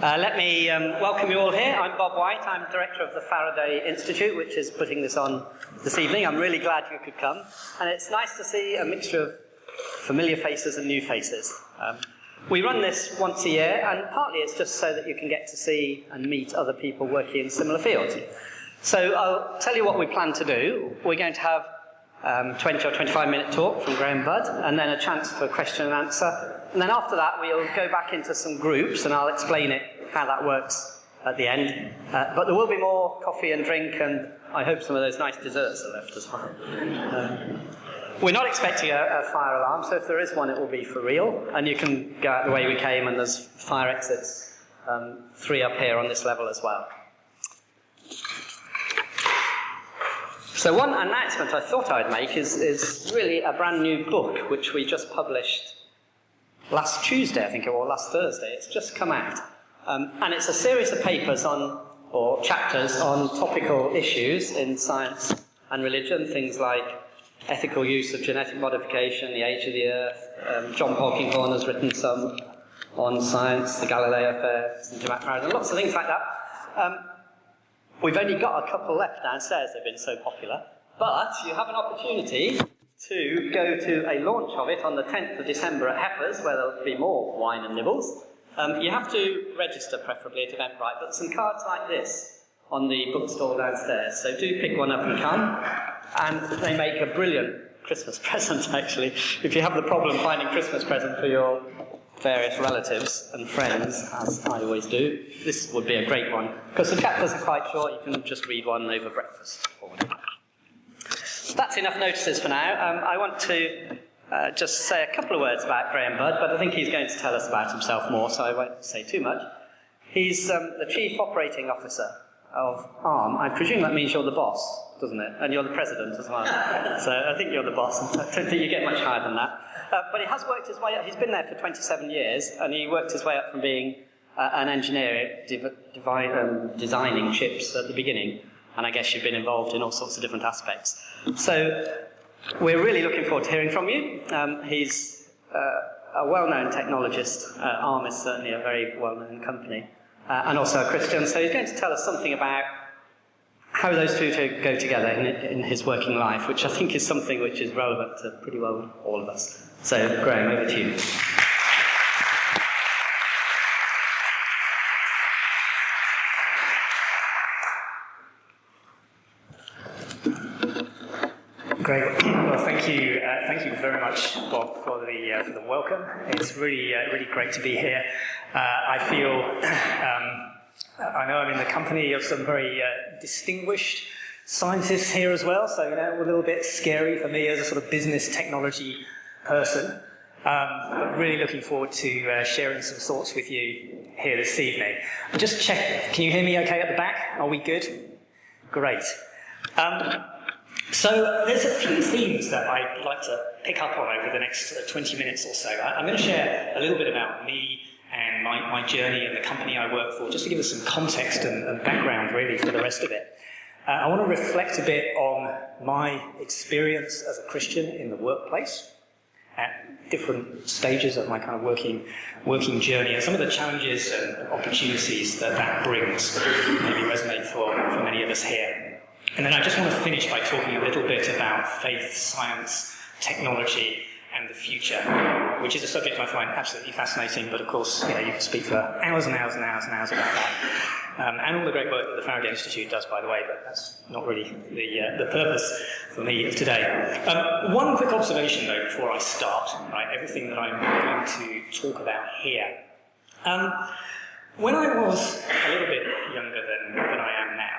Let me welcome you all here. I'm Bob White. I'm director of the Faraday Institute, which is putting this on this evening. I'm really glad you could come. And it's nice to see a mixture of familiar faces and new faces. We run this once a year, and partly it's just so that you can get to see and meet other people working in similar fields. So I'll tell you what we plan to do. We're going to have 20 or 25-minute talk from Graham Budd, and then a chance for question and answer. And then after that, we'll go back into some groups, and I'll explain how that works at the end. But there will be more coffee and drink, and I hope some of those nice desserts are left as well. We're not expecting a fire alarm, so if there is one, it will be for real. And you can go out the way we came, and there's fire exits, 3 up here on this level as well. So one announcement I thought I'd make is really a brand new book, which we just published last Tuesday, I think, or last Thursday. It's just come out. And it's a series of papers or chapters on topical issues in science and religion, things like ethical use of genetic modification, the age of the Earth. John Polkinghorne has written some on science, the Galileo affair, and lots of things like that. We've only got a couple left downstairs, they've been so popular. But you have an opportunity to go to a launch of it on the 10th of December at Heifers, where there'll be more wine and nibbles. You have to register, preferably, at Eventbrite, but some cards like this on the bookstall downstairs. So do pick one up and come. And they make a brilliant Christmas present, actually. If you have the problem finding Christmas present for your various relatives and friends, as I always do, this would be a great one. Because the chapters are quite short, you can just read one over breakfast. That's enough notices for now. I want to just say a couple of words about Graham Budd, but I think he's going to tell us about himself more, so I won't say too much. He's the Chief Operating Officer of ARM. I presume that means you're the boss, doesn't it? And you're the president as well. So I think you're the boss. I don't think you get much higher than that. But he has worked his way up. He's been there for 27 years, and he worked his way up from being an engineer designing chips at the beginning. And I guess you've been involved in all sorts of different aspects. So we're really looking forward to hearing from you. He's a well-known technologist. ARM is certainly a very well-known company. And also a Christian. So he's going to tell us something about how those two go together in his working life, which I think is something which is relevant to pretty well all of us. So, Graham, over to you. Great. Well, thank you very much, Bob, for the welcome. It's really great to be here. I know I'm in the company of some very distinguished scientists here as well, so a little bit scary for me as a sort of business technology person. But really looking forward to sharing some thoughts with you here this evening. Just check. Can you hear me okay at the back? Are we good? Great. So there's a few themes that I'd like to pick up on over the next 20 minutes or so. I'm going to share a little bit about me and my journey and the company I work for, just to give us some context and background, really, for the rest of it. I want to reflect a bit on my experience as a Christian in the workplace at different stages of my kind of working journey, and some of the challenges and opportunities that brings maybe resonate for many of us here. And then I just want to finish by talking a little bit about faith, science, technology, and the future, which is a subject I find absolutely fascinating, but of course, you can speak for hours and hours and hours and hours about that. And all the great work that the Faraday Institute does, by the way, but that's not really the purpose for me of today. One quick observation, though, before I start, right, everything that I'm going to talk about here. When I was a little bit younger than I am now,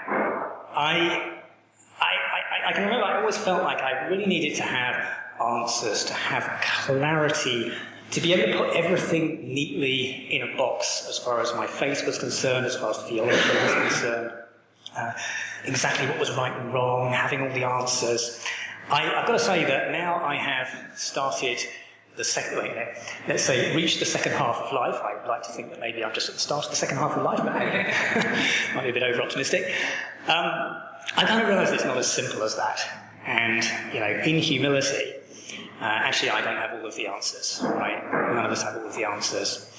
I can remember I always felt like I really needed to have answers, to have clarity, to be able to put everything neatly in a box as far as my faith was concerned, as far as theology was concerned, exactly what was right and wrong, having all the answers. I've got to say that now I have started the second, let's say, reached the second half of life. I would like to think that maybe I'm just at the start of the second half of life, but might be a bit over-optimistic. I kind of realise it's not as simple as that. And, in humility, Actually, I don't have all of the answers, right? None of us have all of the answers.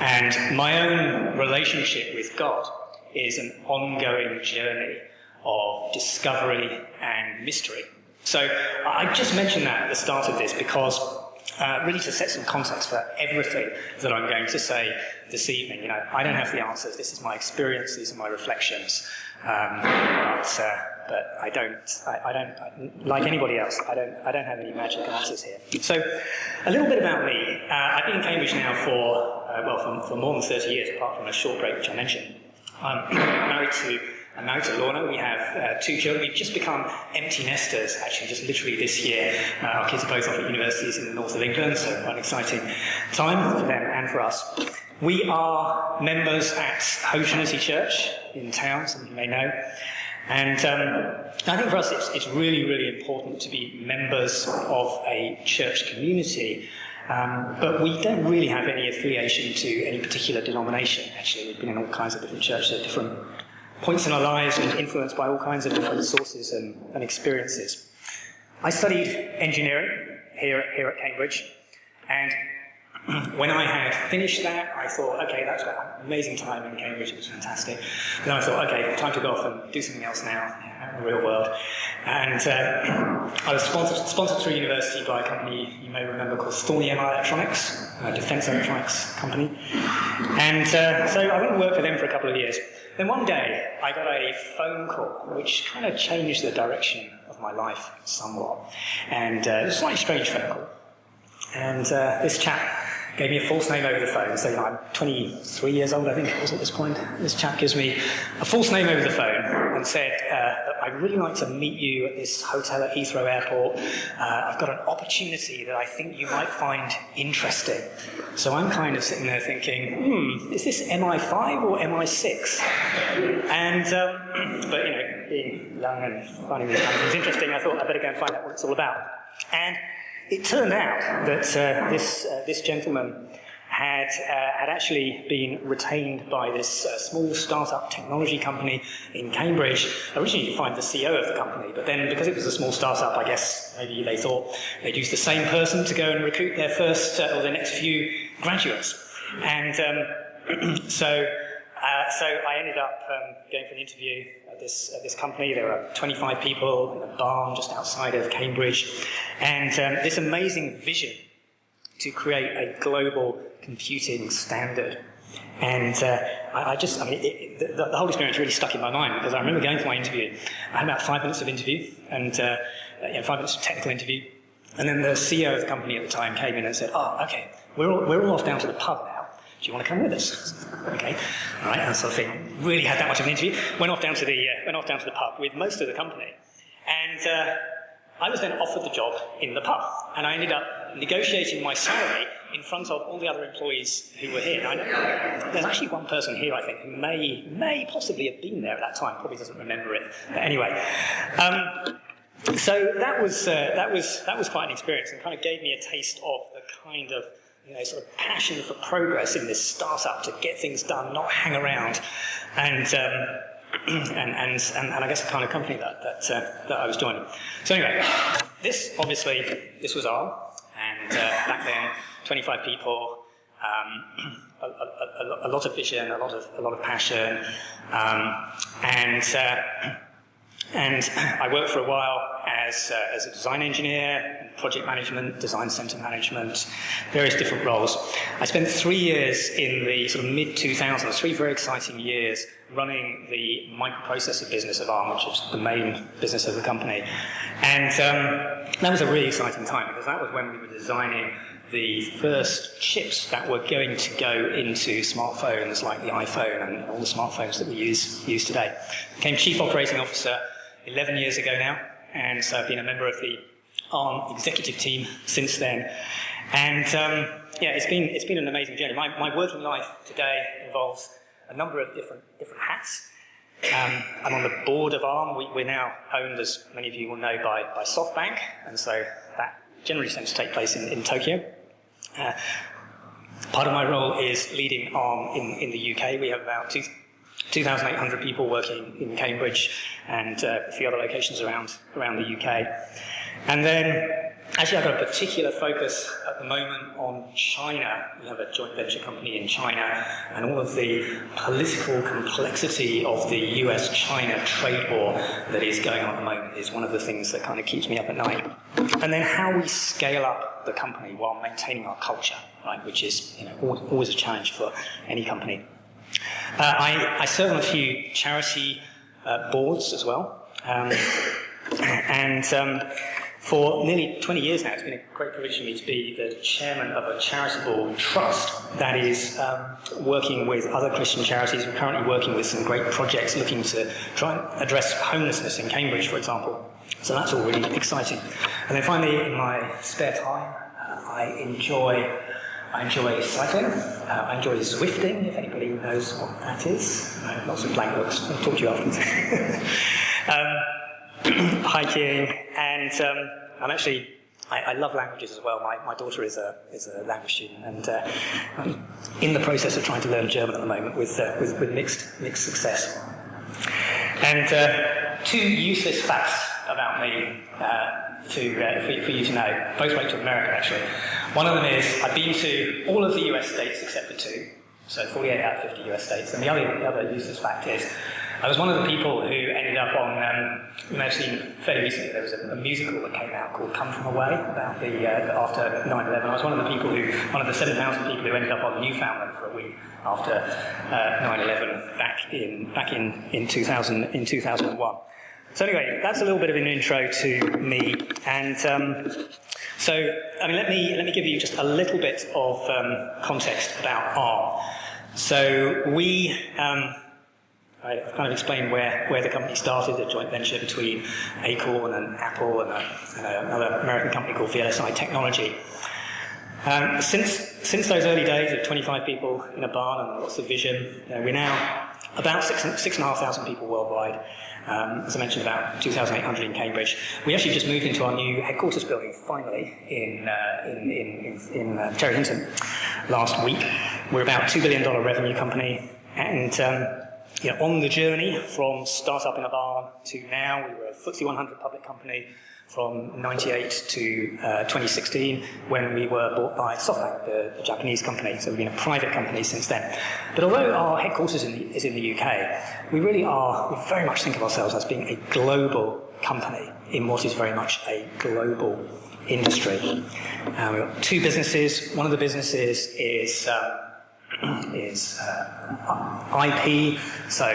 And my own relationship with God is an ongoing journey of discovery and mystery. So I just mentioned that at the start of this because really to set some context for everything that I'm going to say this evening. You know, I don't have the answers. This is my experience. These are my reflections. But I don't, like anybody else, I don't have any magic answers here. So, a little bit about me. I've been in Cambridge now for more than 30 years, apart from a short break which I mentioned. I'm married to Lorna. We have 2 children. We've just become empty nesters, actually, just literally this year. Our kids are both off at universities in the north of England, so quite an exciting time for them and for us. We are members at Hope Trinity Church in town, some of you may know. And I think for us it's really, really important to be members of a church community, but we don't really have any affiliation to any particular denomination, actually. We've been in all kinds of different churches at different points in our lives and influenced by all kinds of different sources and experiences. I studied engineering here at Cambridge, and when I had finished that, I thought, okay, that's an amazing time in Cambridge, it was fantastic. Then I thought, okay, time to go off and do something else now, in the real world. And I was sponsored through university by a company you may remember called Thorny Electronics, a defence electronics company. And so I went and worked for them for a couple of years. Then one day, I got a phone call, which kind of changed the direction of my life somewhat. And it was a slightly strange phone call. And this chap gave me a false name over the phone. So, you know, I'm 23 years old, I think it was at this point. This chap gives me a false name over the phone and said, I'd really like to meet you at this hotel at Heathrow Airport. I've got an opportunity that I think you might find interesting. So I'm kind of sitting there thinking, is this MI5 or MI6? And, but, you know, being young and finding these kind of things interesting, I thought I'd better go and find out what it's all about. And it turned out that this gentleman had actually been retained by this small startup technology company in Cambridge, originally to find the CEO of the company, but then because it was a small startup, I guess maybe they thought they'd use the same person to go and recruit their first or their next few graduates. And so I ended up going for an interview at this company. There were 25 people in a barn just outside of Cambridge, and this amazing vision to create a global computing standard. And the whole experience really stuck in my mind because I remember going for my interview. I had about 5 minutes of interview and 5 minutes of technical interview, and then the CEO of the company at the time came in and said, "Oh, okay, we're all off down to the pub now. Do you want to come with us?" Okay, all right. And sort of thing. Really had that much of an interview. Went off down to the pub with most of the company, and I was then offered the job in the pub, and I ended up negotiating my salary in front of all the other employees who were here. Now, there's actually one person here, I think, who may possibly have been there at that time. Probably doesn't remember it. But anyway. So that was quite an experience, and kind of gave me a taste of the kind of sort of passion for progress in this startup to get things done, not hang around, and I guess the kind of company that I was joining. So anyway, this was ARM, and back then 25 people, a lot of vision, a lot of passion, and I worked for a while as a design engineer, project management, design center management, various different roles. I spent 3 years in the sort of mid-2000s, 3 very exciting years, running the microprocessor business of ARM, which is the main business of the company. And that was a really exciting time because that was when we were designing the first chips that were going to go into smartphones like the iPhone and all the smartphones that we use today. Became Chief Operating Officer 11 years ago now, and so I've been a member of the ARM executive team since then. And it's been an amazing journey. My working life today involves a number of different hats. I'm on the board of ARM. We're now owned, as many of you will know, by SoftBank, and so that generally tends to take place in Tokyo. Part of my role is leading ARM in the UK. We have about 2,800 people working in Cambridge and a few other locations around the UK. And then Actually, I've got a particular focus at the moment on China. We have a joint venture company in China, and all of the political complexity of the US-China trade war that is going on at the moment is one of the things that kind of keeps me up at night. And then how we scale up the company while maintaining our culture, right, which is always a challenge for any company. I serve on a few charity boards as well, for nearly 20 years now, it's been a great privilege for me to be the chairman of a charitable trust that is working with other Christian charities. We're currently working with some great projects looking to try and address homelessness in Cambridge, for example. So that's all really exciting. And then finally, in my spare time, I enjoy cycling. I enjoy Zwifting, if anybody knows what that is. Lots of blank looks. I'll talk to you afterwards. Hiking, and I love languages as well. My daughter is a language student, and I'm in the process of trying to learn German at the moment with mixed success. And two useless facts about me for you to know. Both relate to America, actually. One of them is I've been to all of the US states except for 2, so 48 out of 50 US states. And the other useless fact is I was one of the people who ended up on, you may have seen fairly recently, there was a musical that came out called Come From Away about after 9/11. I was one of the 7,000 people who ended up on Newfoundland for a week after 9/11 back in 2001. So anyway, that's a little bit of an intro to me, and let me give you just a little bit of context about ARM. So I've kind of explained where the company started, a joint venture between Acorn and Apple and another American company called VLSI Technology. Since those early days of 25 people in a barn and lots of vision, we're now about 6,500 people worldwide. As I mentioned, about 2,800 in Cambridge. We actually just moved into our new headquarters building, finally, in Cherry Hinton last week. We're about $2 billion revenue company, and on the journey from startup in a barn to now, we were a FTSE 100 public company from 98 to 2016, when we were bought by SoftBank, the Japanese company. So we've been a private company since then. But although our headquarters is in the UK, we very much think of ourselves as being a global company in what is very much a global industry. We've got 2 businesses. One of the businesses is IP, so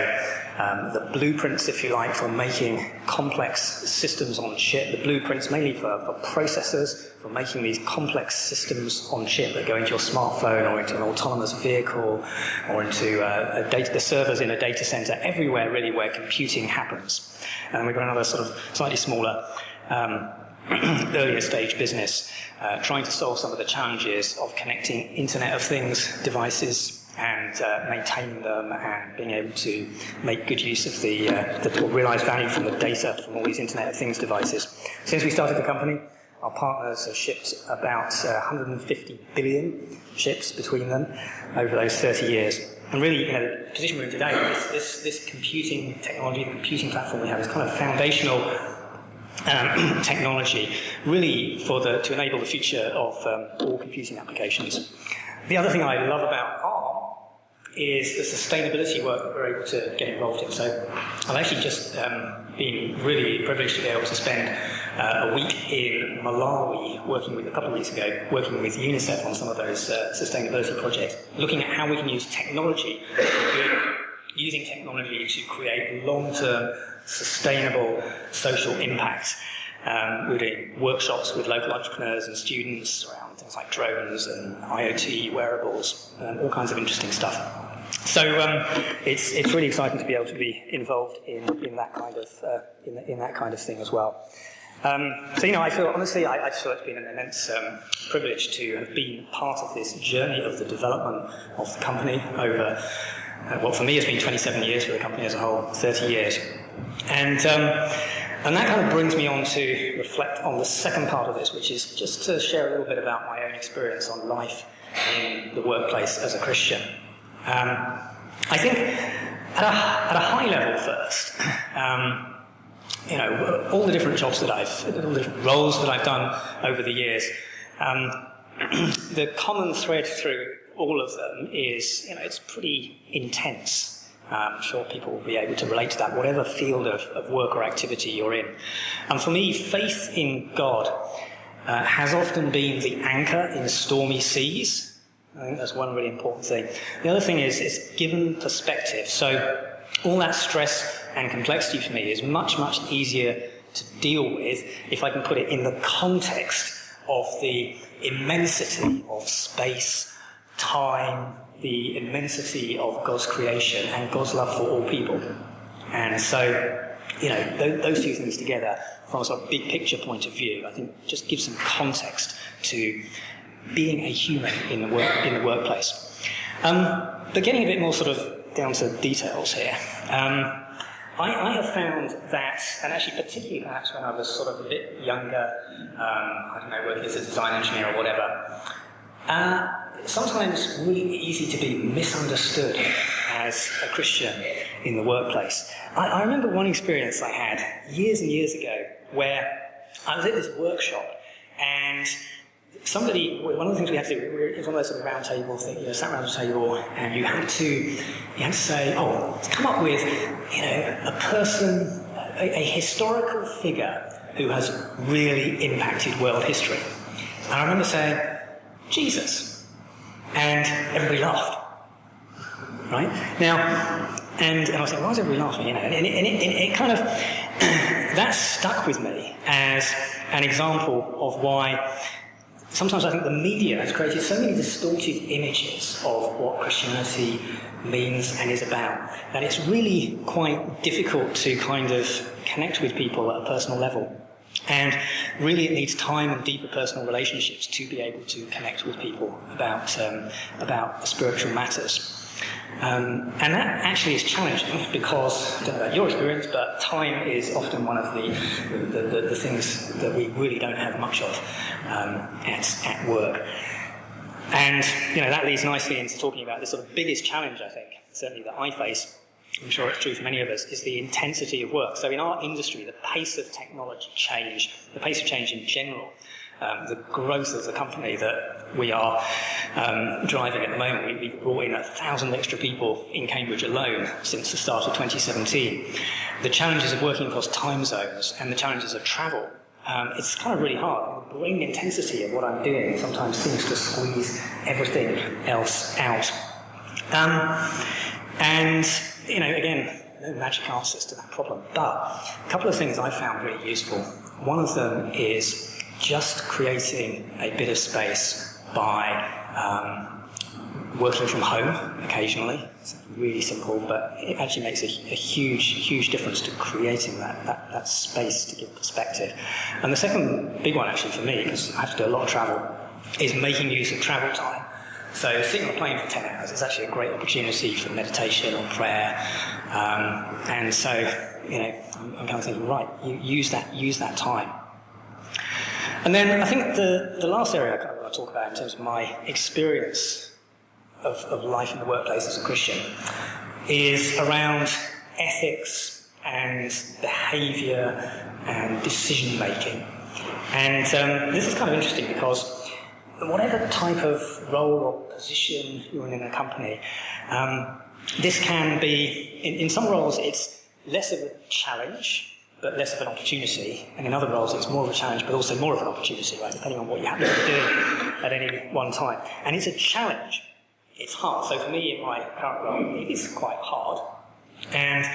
the blueprints, if you like, for making complex systems on chip. The blueprints mainly for processors, for making these complex systems on chip that go into your smartphone or into an autonomous vehicle or into the servers in a data center, everywhere really where computing happens. And we've got another sort of slightly smaller earlier stage business trying to solve some of the challenges of connecting Internet of Things devices and maintaining them and being able to make good use of or realise value from the data from all these Internet of Things devices. Since we started the company, our partners have shipped about 150 billion chips between them over those 30 years. And really, the position we're in today, this computing technology, the computing platform we have is kind of foundational technology, really to enable the future of all computing applications. The other thing I love about ARM is the sustainability work that we're able to get involved in. So I've actually just been really privileged to be able to spend a week in Malawi a couple of weeks ago, working with UNICEF on some of those sustainability projects, looking at how we can use technology to create long-term, sustainable social impact. We're doing workshops with local entrepreneurs and students around things like drones and IoT wearables, all kinds of interesting stuff. So it's really exciting to be able to be involved in that kind of thing as well. I feel honestly, I feel it's been an immense privilege to have been part of this journey of the development of the company over what for me has been 27 years, for the company as a whole, 30 years, and that kind of brings me on to reflect on the second part of this, which is just to share a little bit about my own experience on life in the workplace as a Christian. I think at a high level first, all the different all the different roles that I've done over the years, the common thread through all of them is, it's pretty intense. I'm sure people will be able to relate to that, whatever field of work or activity you're in. And for me, faith in God has often been the anchor in stormy seas. I think that's one really important thing. The other thing is it's given perspective. So all that stress and complexity for me is much, much easier to deal with if I can put it in the context of the immensity of space, time, the immensity of God's creation and God's love for all people. And so, those two things together, from a sort of big picture point of view, I think just gives some context to being a human in the workplace. But getting a bit more sort of down to details here, I have found that, and actually particularly perhaps when I was sort of a bit younger, working as a design engineer or whatever, sometimes really easy to be misunderstood as a Christian in the workplace. I remember one experience I had years and years ago where I was at this workshop and one of the things we had to do, it was one of those sort of round table things, sat around the table and you had to say, come up with, a person, a historical figure who has really impacted world history. And I remember saying, Jesus. And everybody laughed. Right? Now, and I was like, why is everybody laughing? And it kind of, that stuck with me as an example of why sometimes I think the media has created so many distorted images of what Christianity means and is about, that it's really quite difficult to kind of connect with people at a personal level. And really it needs time and deeper personal relationships to be able to connect with people about spiritual matters. And that actually is challenging because, I don't know about your experience, but time is often one of the things that we really don't have much of at work. And, that leads nicely into talking about the sort of biggest challenge, I think, certainly that I face, I'm sure it's true for many of us, is the intensity of work. So in our industry, the pace of technology change, the pace of change in general, the growth of the company that we are driving at the moment. We've brought in 1,000 extra people in Cambridge alone since the start of 2017. The challenges of working across time zones and the challenges of travel, it's kind of really hard. The brain intensity of what I'm doing sometimes seems to squeeze everything else out. And, again, no magic answers to that problem. But a couple of things I found really useful. One of them is just creating a bit of space by working from home occasionally. It's really simple, but it actually makes a huge difference to creating that space to give perspective. And the second big one actually for me, because I have to do a lot of travel, is making use of travel time. So sitting on a plane for 10 hours is actually a great opportunity for meditation or prayer. And so, I'm kind of thinking, right, you use that time. And then I think the last area I kind of want to talk about in terms of my experience of life in the workplace as a Christian is around ethics and behaviour and decision making. And this is kind of interesting because whatever type of role or position you're in a company, this can be, in some roles it's less of a challenge but less of an opportunity, and in other roles it's more of a challenge but also more of an opportunity, right, depending on what you happen to be doing at any one time. And it's a challenge. It's hard. So for me, in my current role, it is quite hard. And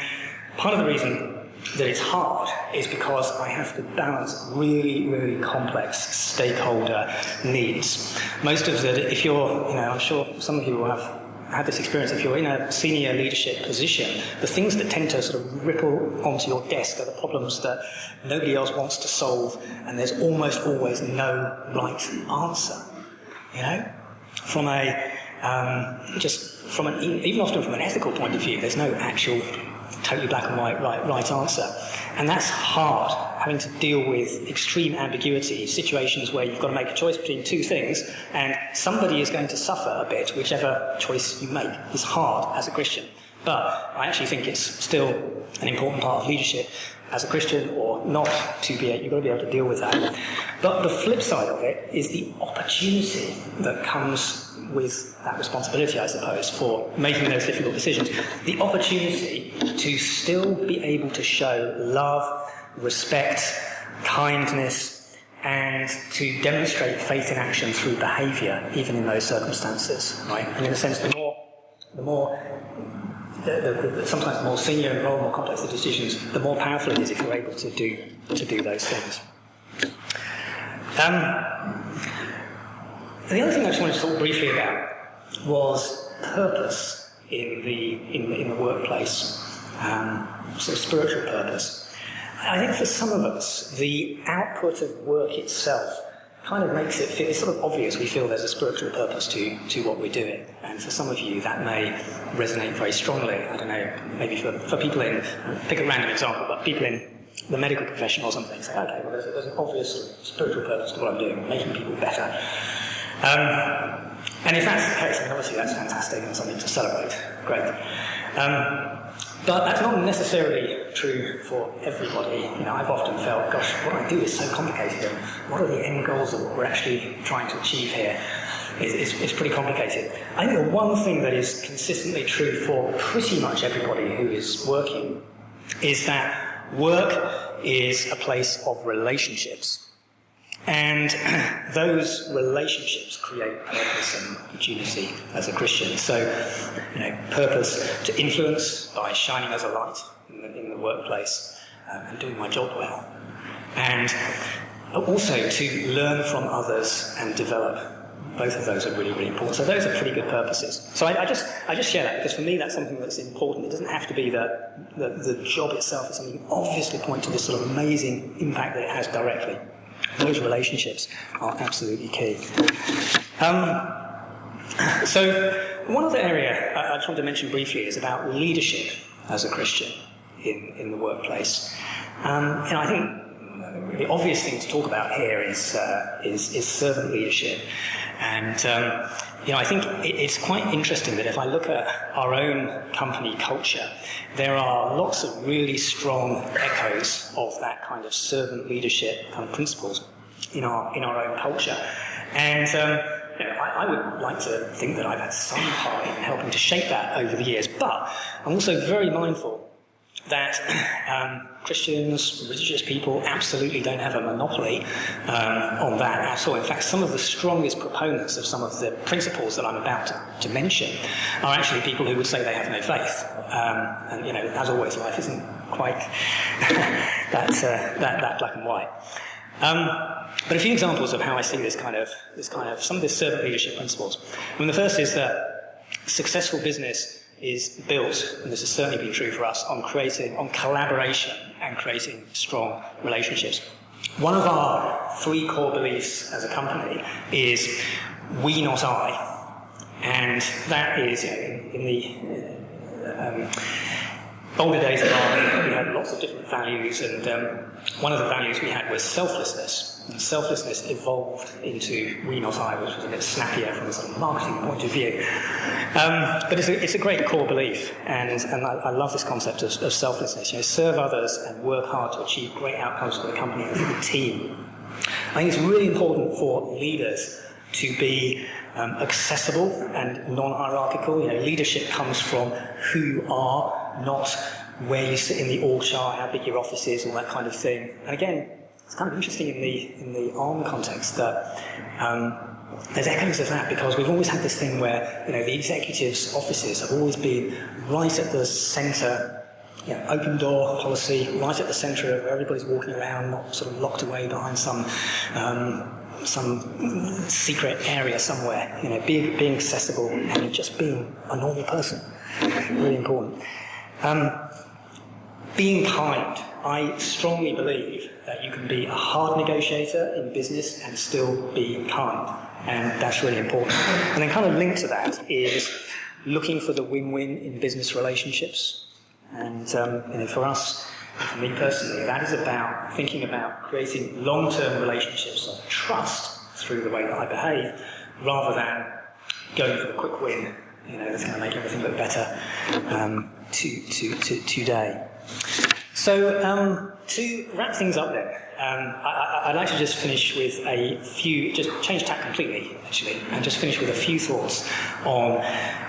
part of the reason that it's hard is because I have to balance really complex stakeholder needs. Most of the, if you're, I'm sure some of you will have had this experience, if you're in a senior leadership position, the things that tend to sort of ripple onto your desk are the problems that nobody else wants to solve, and there's almost always no right answer. From even often from an ethical point of view, there's no actual totally black and white right answer. And that's hard, having to deal with extreme ambiguity, situations where you've got to make a choice between two things, and somebody is going to suffer a bit, whichever choice you make. It's hard as a Christian. But I actually think it's still an important part of leadership, as a Christian or not to be, you've got to be able to deal with that. But the flip side of it is the opportunity that comes with that responsibility, I suppose, for making those difficult decisions. The opportunity to still be able to show love, respect, kindness, and to demonstrate faith in action through behaviour, even in those circumstances, right? And in a sense, sometimes the more senior and more complex the decisions, the more powerful it is if you're able to do those things. The other thing I just wanted to talk briefly about was purpose in the workplace, so spiritual purpose. I think for some of us, the output of work itself kind of makes it feel, it's sort of obvious we feel there's a spiritual purpose to what we're doing. And for some of you, that may resonate very strongly. I don't know, maybe for people in, pick a random example, but people in the medical profession or something say, okay, well, there's an obvious spiritual purpose to what I'm doing, making people better. And if that's the case, then obviously that's fantastic and something to celebrate. Great. But that's not necessarily true for everybody. You know, I've often felt, gosh, what I do is so complicated, and what are the end goals of what we're actually trying to achieve here? It's pretty complicated. I think the one thing that is consistently true for pretty much everybody who is working is that work is a place of relationships. And those relationships create purpose and opportunity as a Christian. So, you know, purpose to influence by shining as a light in the workplace and doing my job well. And also to learn from others and develop. Both of those are really, really important. So those are pretty good purposes. So I just share that because for me that's something that's important. It doesn't have to be that the job itself is something you can obviously point to this sort of amazing impact that it has directly. Those relationships are absolutely key. So one other area I just want to mention briefly is about leadership as a Christian in the workplace. I think the obvious thing to talk about here is servant leadership. And I think it's quite interesting that if I look at our own company culture, there are lots of really strong echoes of that kind of servant leadership kind of principles in our own culture. And I would like to think that I've had some part in helping to shape that over the years, but I'm also very mindful that Christians, religious people, absolutely don't have a monopoly on that at all. In fact, some of the strongest proponents of some of the principles that I'm about to mention are actually people who would say they have no faith. And as always, life isn't quite that black and white. But a few examples of how I see this kind of some of the servant leadership principles. I mean, the first is that successful business is built, and this has certainly been true for us, on collaboration and creating strong relationships. One of our 3 core beliefs as a company is we, not I. And that is, in the older days of our we had lots of different values, and one of the values we had was selflessness. And selflessness evolved into we, not I, which was a bit snappier from a sort of marketing point of view. But it's a great core belief, and I love this concept of selflessness. Serve others and work hard to achieve great outcomes for the company and for the team. I think it's really important for leaders to be accessible and non-hierarchical. Leadership comes from who you are, not where you sit in the org chart, how big your office is, all that kind of thing. And again, it's kind of interesting in the ARM context that there's echoes of that, because we've always had this thing where the executives' offices have always been right at the centre, open door policy, right at the centre of where everybody's walking around, not sort of locked away behind some secret area somewhere. Being accessible and just being a normal person, really important. Being kind. I strongly believe that you can be a hard negotiator in business and still be kind, and that's really important. And then kind of linked to that is looking for the win-win in business relationships. And for us, for me personally, that is about thinking about creating long-term relationships of trust through the way that I behave, rather than going for the quick win, that's going to make everything look better today. So, to wrap things up then, I'd like to just finish with a few, just change tack completely, actually, and just finish with a few thoughts on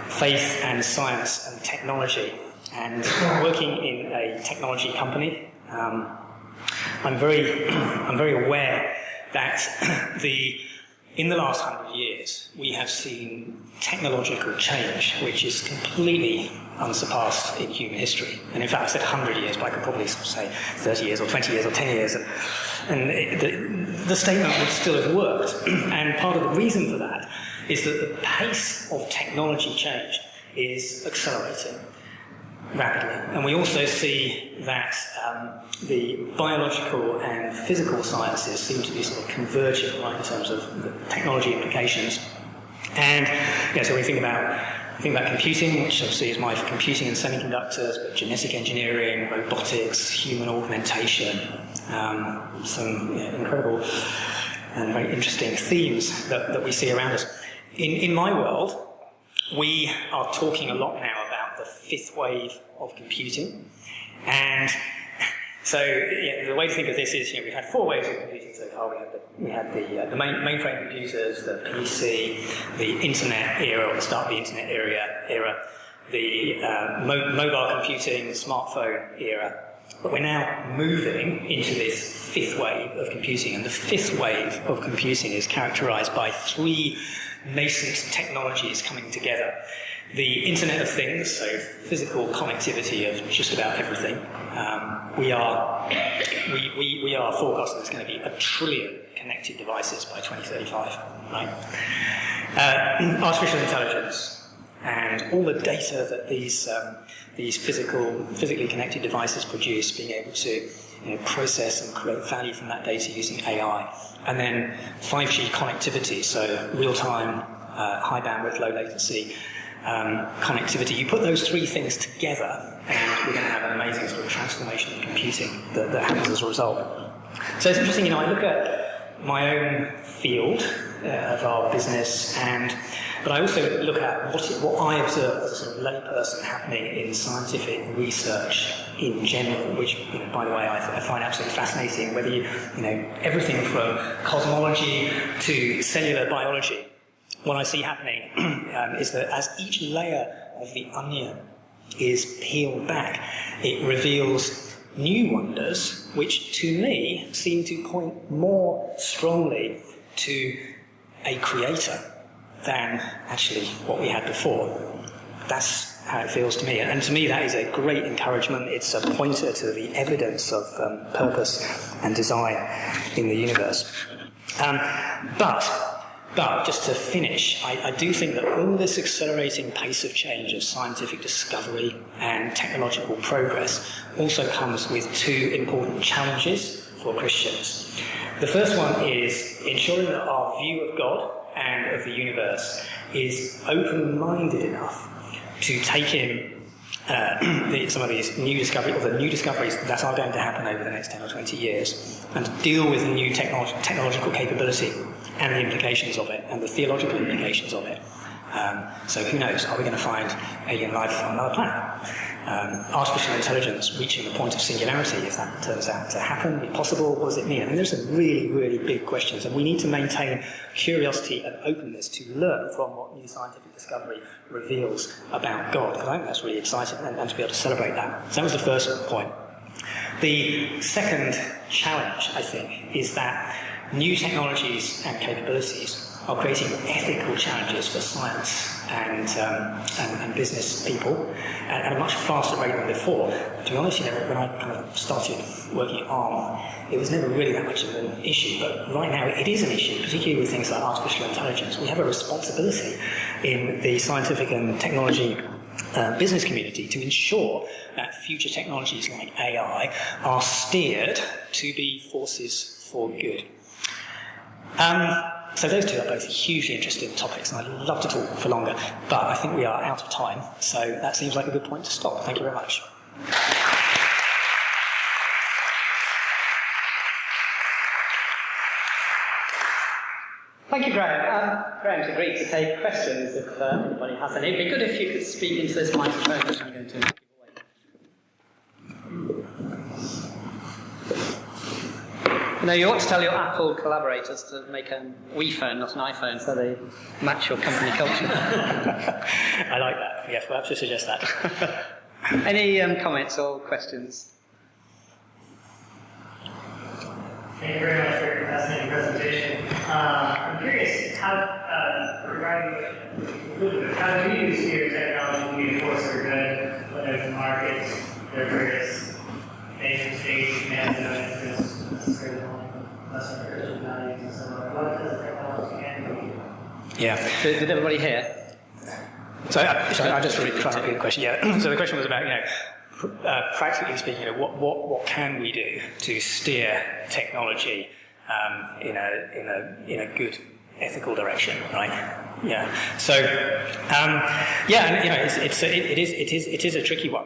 faith and science and technology. And working in a technology company, I'm very aware that in the last 100 years, we have seen technological change, which is completely unsurpassed in human history. And in fact, I said 100 years, but I could probably say 30 years or 20 years or 10 years. The statement would still have worked. And part of the reason for that is that the pace of technology change is accelerating rapidly. And we also see that the biological and physical sciences seem to be sort of converging, right, in terms of the technology implications. And so we think about computing, which obviously is my computing and semiconductors, but genetic engineering, robotics, human augmentation, some incredible and very interesting themes that we see around us. In my world, we are talking a lot now about the fifth wave of computing. And so the way to think of this is, we've had four waves of computing so far. We had the mainframe computers, the PC, the internet era, or the start of the internet era, the mobile computing, smartphone era. But we're now moving into this fifth wave of computing. And the fifth wave of computing is characterized by three nascent technologies coming together. The Internet of Things, so physical connectivity of just about everything. We are forecasting there's going to be 1 trillion connected devices by 2035, right? Artificial intelligence and all the data that these physically connected devices produce, being able to process and create value from that data using AI. And then 5G connectivity, so real-time, high bandwidth, low latency connectivity. You put those three things together and we're going to have an amazing sort of transformation in computing that happens as a result. So it's interesting, I look at my own field of our business, but I also look at what I observe as a sort of layperson happening in scientific research in general, which, by the way, I find absolutely fascinating. Whether everything from cosmology to cellular biology, what I see happening is that as each layer of the onion is peeled back, it reveals new wonders, which to me seem to point more strongly to a creator than actually what we had before. That's how it feels to me. And to me, that is a great encouragement. It's a pointer to the evidence of purpose and design in the universe. But just to finish, I do think that all this accelerating pace of change of scientific discovery and technological progress also comes with two important challenges for Christians. The first one is ensuring that our view of God and of the universe is open-minded enough to take in some of these new discoveries, or the new discoveries that are going to happen over the next 10 or 20 years, and to deal with the new technological capability and the implications of it, and the theological implications of it. So who knows, are we going to find alien life on another planet? Artificial intelligence reaching the point of singularity, if that turns out to happen, be possible, what does it mean? I mean, there's some really, really big questions, and we need to maintain curiosity and openness to learn from what new scientific discovery reveals about God, because I think that's really exciting, and to be able to celebrate that. So that was the first point. The second challenge, I think, is that new technologies and capabilities are creating ethical challenges for science and business people at a much faster rate than before. To be honest, when I kind of started working at ARM, it was never really that much of an issue, but right now it is an issue, particularly with things like artificial intelligence. We have a responsibility in the scientific and technology business community to ensure that future technologies like AI are steered to be forces for good. So those two are both hugely interesting topics, and I'd love to talk for longer, but I think we are out of time, so that seems like a good point to stop. Thank you very much. Thank you, Graham. Graham's agreed to take questions if anybody has any. It'd be good if you could speak into this microphone that I'm going to give away. No, you ought to tell your Apple collaborators to make a Wii phone, not an iPhone, so they match your company culture. I like that. Yes, we'll have to suggest that. Any comments or questions? Thank you very much for your fascinating presentation. I'm curious regarding how do you see your technology being a force for good, whether it's markets, their various nation states, management interests, necessarily lesser Christian values, and so on. What does technology can do? Yeah. Did everybody hear? So I just really try to repeat the question. Yeah. So the question was about, practically speaking, what can we do to steer technology in a good ethical direction, right? Yeah. So and it is a tricky one.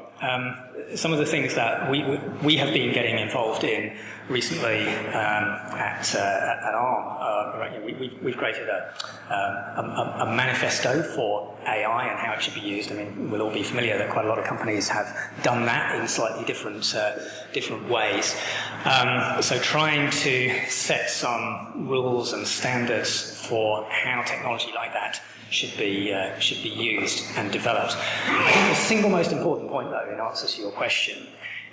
Some of the things that we have been getting involved in recently at ARM, we've created a manifesto for AI and how it should be used. I mean, we'll all be familiar that quite a lot of companies have done that in slightly different ways. So trying to set some rules and standards for how technology like that should be used and developed. I think the single most important point, though, in answer to your question,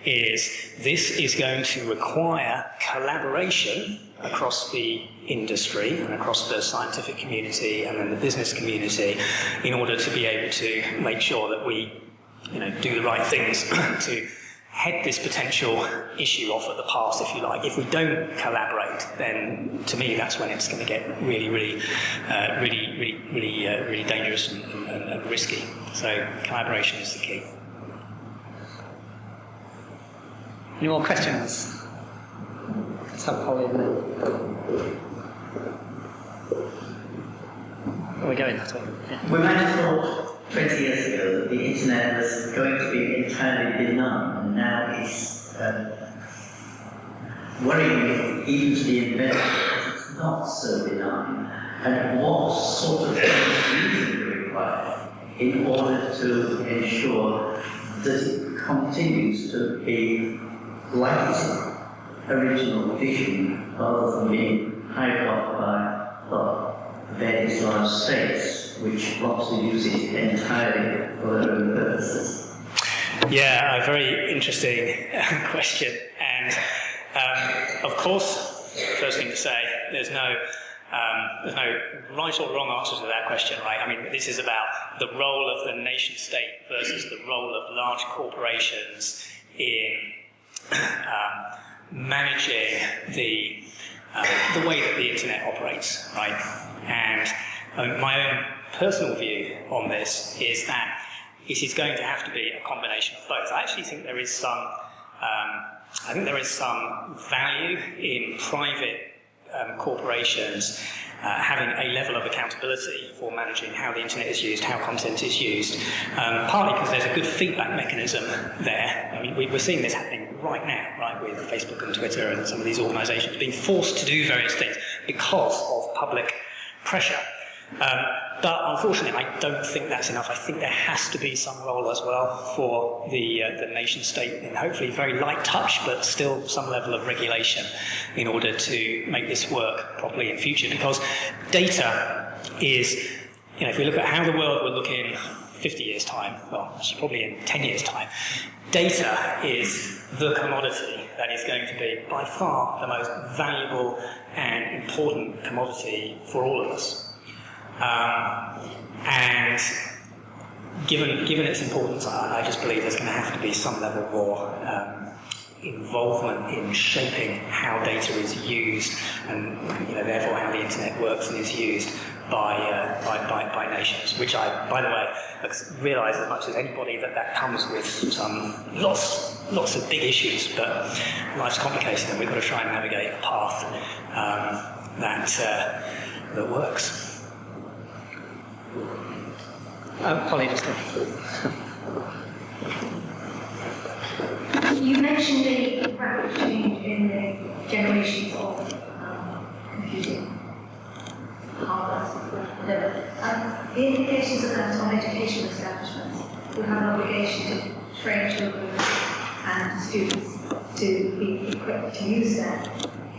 is this is going to require collaboration across the industry and across the scientific community and then the business community in order to be able to make sure that we do the right things to head this potential issue off at the pass, if you like. If we don't collaborate, then to me that's when it's going to get really dangerous and risky. So collaboration is the key. Any more questions? Let's have Polly in there. We're going that way. Yeah. We might have thought 20 years ago that the internet was going to be entirely benign, and now it's worrying even to the inventor that it's not so benign. And what sort of things do you require in order to ensure that it continues to be like its original vision rather than being hyped up by various large states which want to use it entirely for their own purposes? Yeah, a very interesting question. And of course, first thing to say, there's no right or wrong answer to that question, right? I mean, this is about the role of the nation state versus the role of large corporations in managing the way that the internet operates, right? And my own personal view on this is that it is going to have to be a combination of both. I actually think there is some value in private corporations having a level of accountability for managing how the internet is used, how content is used, partly because there's a good feedback mechanism there. I mean, we're seeing this happening right now, right, with Facebook and Twitter and some of these organisations being forced to do various things because of public pressure. But unfortunately, I don't think that's enough. I think there has to be some role as well for the nation state in hopefully very light touch, but still some level of regulation in order to make this work properly in future. Because data is, if we look at how the world will look in 50 years' time, well, actually probably in 10 years' time, data is the commodity that is going to be by far the most valuable and important commodity for all of us. And given its importance, I just believe there's going to have to be some level more involvement in shaping how data is used, and therefore how the internet works and is used by nations. Which I, by the way, realise as much as anybody that comes with some lots of big issues, but life's complicated, and we've got to try and navigate a path that works. Polly, just You mentioned the rapid change in the generations of computing hardware, whatever. The implications of that on educational establishments who have an obligation to train children and students to be equipped to use that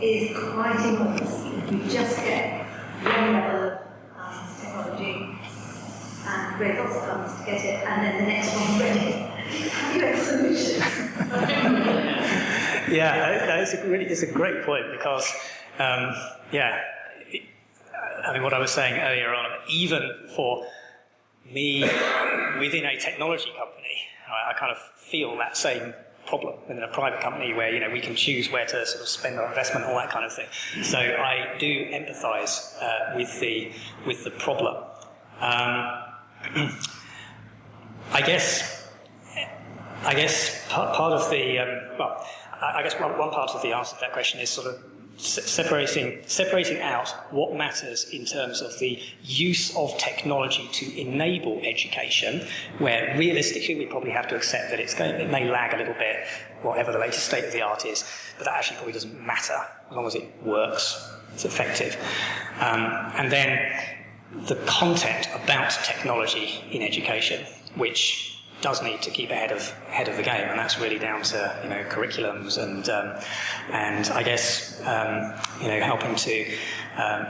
is quite enormous. If you just get one level of technology and raise lots of funds to get it, and then the next one's ready. Have you had solutions? Yeah, it's a great point because, I mean, what I was saying earlier on, even for me within a technology company, I kind of feel that same problem within a private company where, you know, we can choose where to sort of spend our investment, all that kind of thing. So I do empathise with the problem. I guess part of the I guess one part of the answer to that question is sort of separating out what matters in terms of the use of technology to enable education, where realistically we probably have to accept that it may lag a little bit, whatever the latest state of the art is, but that actually probably doesn't matter as long as it works, it's effective. And then the content about technology in education, which does need to keep ahead of the game, and that's really down to, you know, curriculums and I guess helping to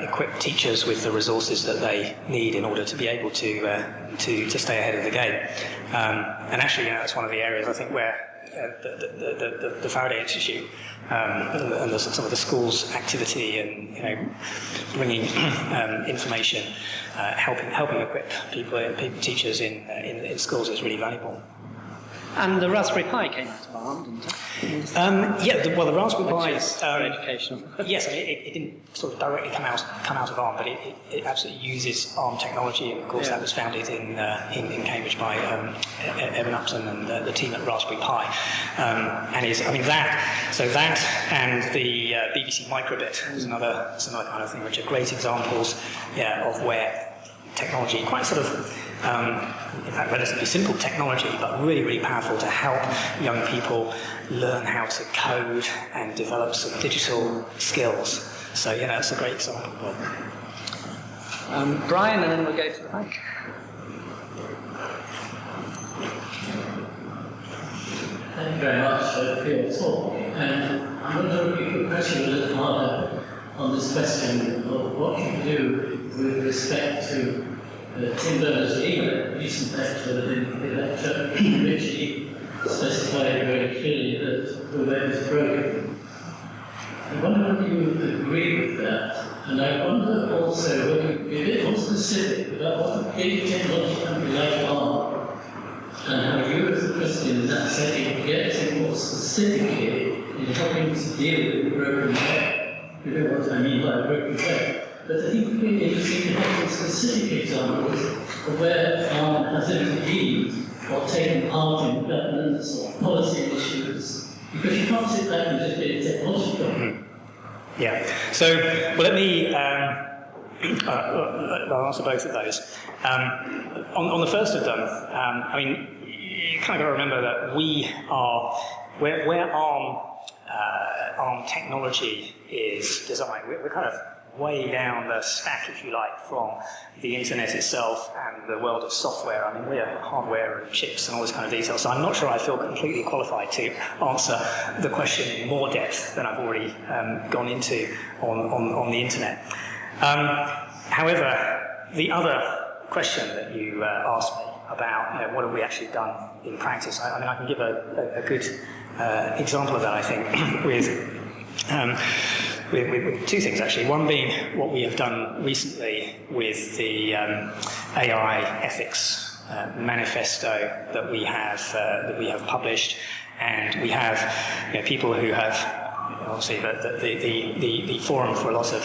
equip teachers with the resources that they need in order to be able to stay ahead of the game. And actually, you know, that's one of the areas I think where the Faraday Institute and some of the school's activity and, you know, bringing information, helping equip teachers in schools is really valuable. And the Raspberry Pi came out of ARM, didn't it? The Raspberry Pi is very educational. Yes, I mean, it didn't sort of directly come out of ARM, but it absolutely uses ARM technology, and of course that was founded in Cambridge by Evan Upton and the team at Raspberry Pi, and that and the BBC Microbit is another kind of thing, which are great examples, of where technology, quite sort of, in fact, relatively simple technology, but really, really powerful to help young people learn how to code and develop some digital skills. So, you know, it's a great example. Brian, and then we'll go to the back. Thank you very much for your talk. And I'm going to press you a little harder on this question of what you do with respect to Tim Berners-Lee, recent lecture, that in the lecture which he specified very clearly that the web is broken. I wonder whether you agree with that, and I wonder also whether you could be a bit more specific about what a big technology company like ARM and how you as a Christian in that setting get more specifically in helping to deal with the broken web. You know what I mean by a broken web. But I think it would be interesting to have some specific examples of where ARM has intervened or taken part in governance or policy issues, because you can't sit back and just be a technology company. Yeah. So, well, let me. I'll answer both of those. On the first of them, I mean, you kind of got to remember that we are where ARM technology is designed. We're kind of way down the stack, if you like, from the internet itself and the world of software. I mean, we're hardware and chips and all this kind of detail, so I'm not sure I feel completely qualified to answer the question in more depth than I've already gone into on the internet. However, the other question that you asked me about, you know, what have we actually done in practice, I mean, I can give a good example of that, I think, with two things actually. One being what we have done recently with the AI ethics manifesto that we have published, and we have, you know, people who have obviously the forum for a lot of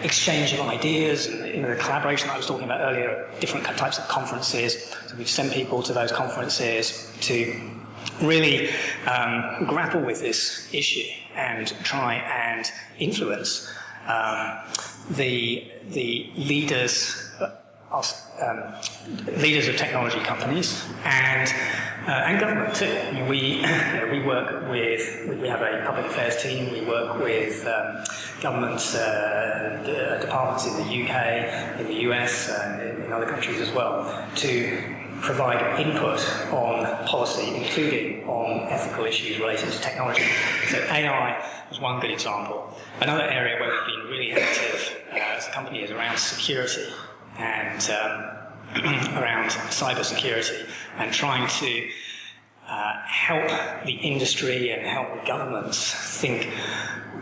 exchange of ideas and, you know, the collaboration that I was talking about earlier, different types of conferences. So we've sent people to those conferences to really grapple with this issue and try and influence the leaders of technology companies and government too. I mean, we have a public affairs team. We work with government departments in the UK, in the US, and in other countries as well to provide input on policy, including on ethical issues related to technology. So AI was one good example. Another area where we've been really active as a company is around security and around cyber security, and trying to help the industry and help governments think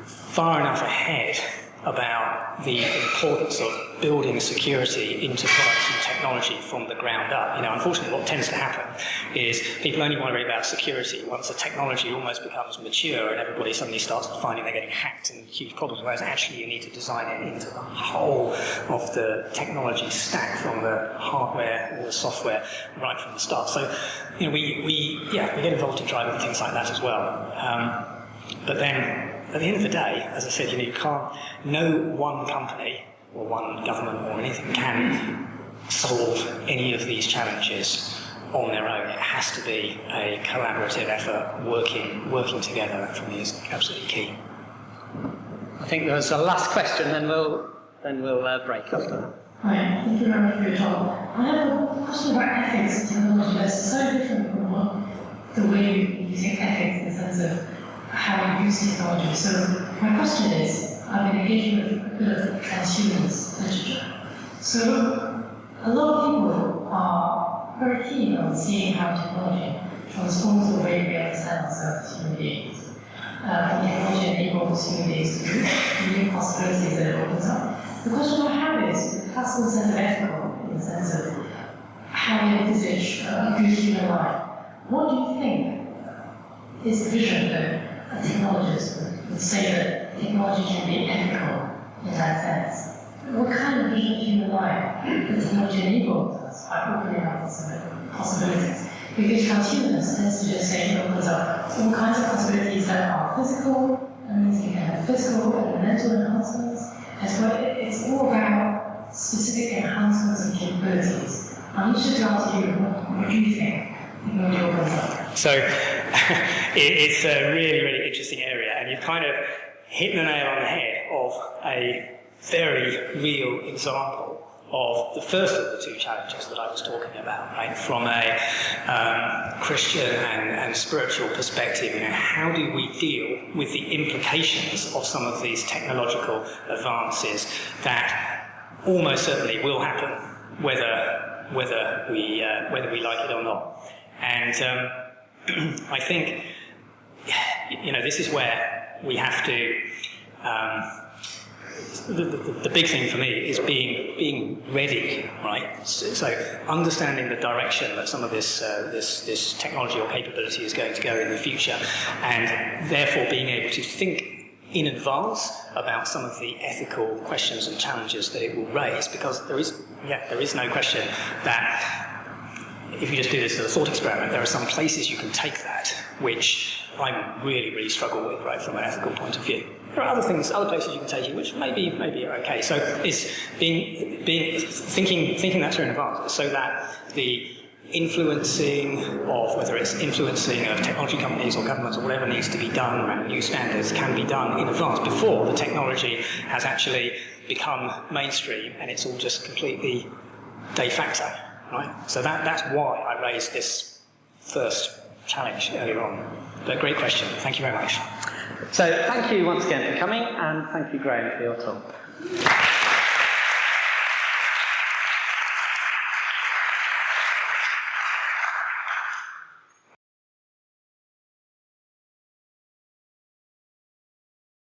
far enough ahead about the importance of building security into products and technology from the ground up. Unfortunately, what tends to happen is people only worry about security once the technology almost becomes mature and everybody suddenly starts finding they're getting hacked and huge problems, whereas actually you need to design it into the whole of the technology stack, from the hardware or the software right from the start. So, we get involved in driving things like that as well. But then, at the end of the day, as I said, you can't, no one company or one government or anything can solve any of these challenges on their own. It has to be a collaborative effort, working together. That for me is absolutely key. I think there's a last question, then we'll break after that. Hi, thank you very much for your talk. I have a question about ethics and technology that's so different from the way you think ethics in the sense of how you use technology. So my question is, I've been engaging with a bit of transhumanist literature. So a lot of people are very keen on seeing how technology transforms the way we understand ourselves as human beings. And technology enables human beings to do new possibilities that it opens up. The question I have is, the classical sense of ethical, in the sense of how we envisage a good human life. What do you think is the vision that a technologist would say that technology can be ethical in that sense? What kind of vision of human life that technology enables us by opening up possibilities? Because transhumanists tends to just say it opens up all kinds of possibilities that are physical, and means you can have physical and mental enhancements, as well. It's all about specific enhancements of capabilities. I'm interested to ask you, what do you think technology opens up? So it's a really, really interesting area, and you've kind of hit the nail on the head of a very real example of the first of the two challenges that I was talking about, right? From a Christian and spiritual perspective, how do we deal with the implications of some of these technological advances that almost certainly will happen, whether we like it or not. And I think, this is where we have to. The big thing for me is being ready, right? So understanding the direction that some of this technology or capability is going to go in the future, and therefore being able to think in advance about some of the ethical questions and challenges that it will raise, because there is no question that if you just do this as a thought experiment, there are some places you can take that which I really, really struggle with, right, from an ethical point of view. There are other places you can take it, which maybe are okay. So it's thinking that through in advance, so that the influencing of, whether it's influencing of technology companies or governments or whatever needs to be done around new standards, can be done in advance before the technology has actually become mainstream and it's all just completely de facto, right? So that's why I raised this first challenge earlier on. But great question. Thank you very much. So thank you once again for coming, and thank you, Graham, for your talk.